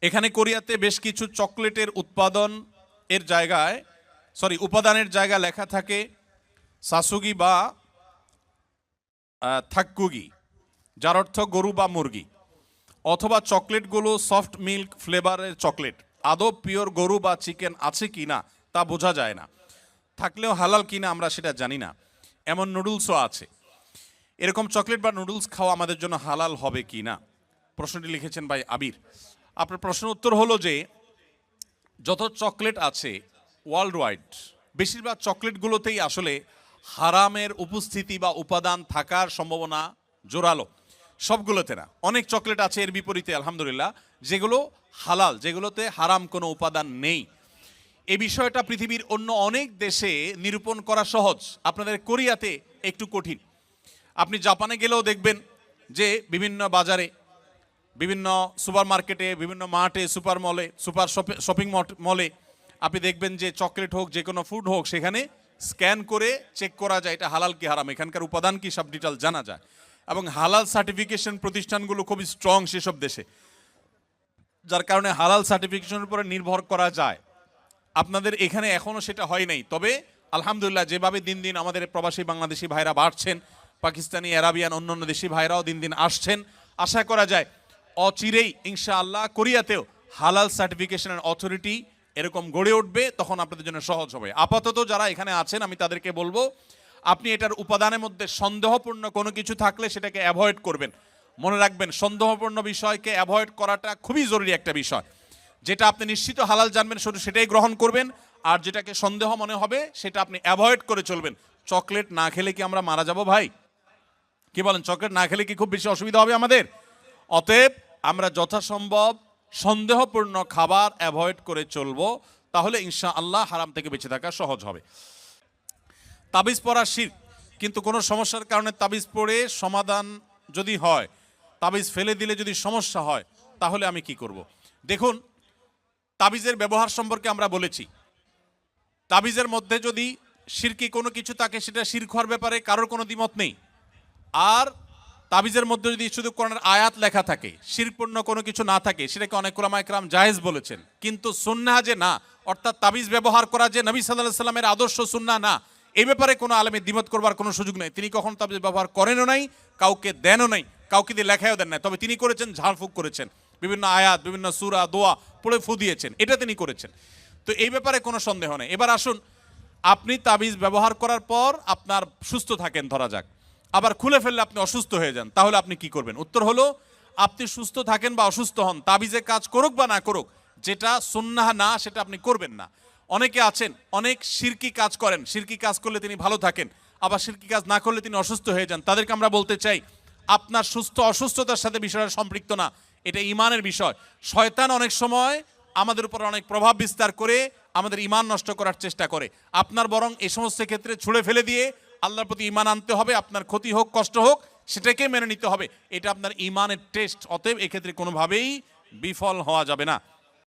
এখানে কোরিয়াতে বেশ কিছু চকলেটের উপাদানের জায়গা লেখা থাকে সাসুগি বা থাক্কুগি, যার অর্থ গরু বা মুরগি, অথবা চকলেটগুলো সফট মিল্ক ফ্লেভারের চকলেট। আদৌ পিওর গরু বা চিকেন আছে কি না তা বোঝা যায় না, থাকলেও হালাল কিনা আমরা সেটা জানি না। এমন নুডলসও আছে। এরকম চকলেট বা নুডলস খাওয়া আমাদের জন্য হালাল হবে কি না, প্রশ্নটি লিখেছেন ভাই আবির। আপনার প্রশ্ন উত্তর হলো যে যত চকলেট আছে ওয়ার্ল্ড ওয়াইড, বেশিরভাগ চকলেটগুলোতেই আসলে হারামের উপস্থিতি বা উপাদান থাকার সম্ভাবনা জোরালো। সবগুলোতে না, অনেক চকলেট আছে এর বিপরীতে আলহামদুলিল্লাহ যেগুলো হালাল, যেগুলোতে হারাম কোনো উপাদান নেই। এই বিষয়টা পৃথিবীর অন্য অনেক দেশে নিরূপণ করা সহজ, আপনাদের কোরিয়াতে একটু কঠিন। আপনি জাপানে গেলেও দেখবেন যে বিভিন্ন বাজারে, বিভিন্ন সুপার মার্কেটে, বিভিন্ন মার্টে, সুপার মলে, সুপার শপিং মলে আপনি দেখবেন যে চকলেট হোক, যে কোনো ফুড হোক, সেখানে স্ক্যান করে চেক করা যায় এটা হালাল কি হারাম, এখানকার উপাদান কি, সব ডিটেল জানা যায়। এবং হালাল সার্টিফিকেশন প্রতিষ্ঠানগুলো খুবই স্ট্রং সেসব দেশে, যার কারণে হালাল সার্টিফিকেশনের উপরে নির্ভর করা যায়। আপনাদের এখানে এখনও সেটা হয় নাই, তবে আলহামদুলিল্লাহ যেভাবে দিন দিন আমাদের প্রবাসী বাংলাদেশি ভাইরা বাড়ছেন, পাকিস্তানি, আরাবিয়ান, অন্যান্য দেশি ভাইরাও দিন দিন আসছেন, আশা করা যায় অচিরেই ইনশাআল্লাহ কোরিয়াতেও হালাল সার্টিফিকেশনের অথরিটি এরকম গড়ে উঠবে, তখন আপনাদের জন্য সহজ হবে। আপাতত যারা এখানে আছেন আমি তাদেরকে বলবো আপনি এটার উপাদানের মধ্যে সন্দেহপূর্ণ কোনো কিছু থাকলে সেটাকে অ্যাভয়েড করবেন। মনে রাখবেন সন্দেহপূর্ণ বিষয়কে অ্যাভয়েড করাটা খুবই জরুরি একটা বিষয়। যেটা আপনি নিশ্চিত হালাল জানবেন শুধু সেটাই গ্রহণ করবেন, আর যেটাকে সন্দেহ মনে হবে সেটা আপনি অ্যাভয়েড করে চলবেন। চকলেট না খেলে কি আমরা মারা যাব ভাই? কি বলেন, চকলেট না খেলে কি খুব বেশি অসুবিধা হবে আমাদের? অতএব আমরা যথাসম্ভব সন্দেহপূর্ণ খাবার অ্যাভয়েড করে চলবো, তাহলে ইনশাআল্লাহ হারাম থেকে বেঁচে থাকা সহজ হবে। তাবিজ পরা শিরক, কিন্তু কোনো সমস্যার কারণে তাবিজ পড়ে সমাধান যদি হয়, তাবিজ ফেলে দিলে যদি সমস্যা হয়, তাহলে আমি কি করব? দেখুন, তাবিজের ব্যবহার সম্পর্কে আমরা বলেছি। তাবিজের মধ্যে যদি শিরকি কোনো কিছু থাকে সেটা শিরক হওয়ার ব্যাপারে কারোর কোনো দ্বিমত নেই। আর তাবিজের মধ্যে যদি শুধু কোরআনের আয়াত লেখা থাকে, শিরকপূর্ণ কোনো কিছু না থাকে, সেটাকে অনেক উলামায়ে কেরাম জায়েজ বলেছেন। কিন্তু সুন্নাহ যে না, অর্থাৎ তাবিজ ব্যবহার করা যে নবী সাল্লাল্লাহু আলাইহি সাল্লামের আদর্শ সুন্নাহ না, এই ব্যাপারে কোনো আলেমের দ্বিমত করবার কোনো সুযোগ নেই। তিনি কখন তাবিজ ব্যবহার করেনও নাই, কাউকে দেনও নাই, কাউকে দিয়ে লেখায়ও দেন নাই। তবে তিনি করেছেন ঝাড়ফুঁক করেছেন, বিভিন্ন আয়াত, বিভিন্ন সূরা, দোয়া পড়ে ফু দিয়েছেন, এটা তিনি করেছেন। তো এই ব্যাপারে কোনো সন্দেহ নেই। এবার আসুন, আপনি তাবিজ ব্যবহার করার পর আপনার সুস্থ থাকেন ধরা যাক, আবার খুলে ফেললে আপনি অসুস্থ হয়ে যান, তাহলে আপনি কি করবেন? উত্তর হলো, আপনি সুস্থ থাকেন বা অসুস্থ হন, তাবিজে কাজ করুক বা না করুক, যেটা সুন্নাহ না সেটা আপনি করবেন না। অনেকে আছেন অনেক শিরকি কাজ করেন, শিরকি কাজ করলে তিনি ভালো থাকেন, আবার শিরকি কাজ না করলে তিনি অসুস্থ হয়ে যান। তাদেরকে আমরা বলতে চাই, আপনার সুস্থ অসুস্থতার সাথে বিষয়টা সম্পৃক্ত না, এটা ইমানের বিষয়। শয়তান অনেক সময় আমাদের উপর অনেক প্রভাব বিস্তার করে আমাদের ইমান নষ্ট করার চেষ্টা করে। আপনার বরং এই সমস্ত ক্ষেত্রে ছুঁড়ে ফেলে দিয়ে আল্লাহর প্রতি ইমান আনতে হবে। আপনার ক্ষতি হোক, কষ্ট হোক, সেটাকে মেনে নিতে হবে। এটা আপনার ইমানের টেস্ট। অতএব এক্ষেত্রে কোনোভাবেই বিফল হওয়া যাবে না।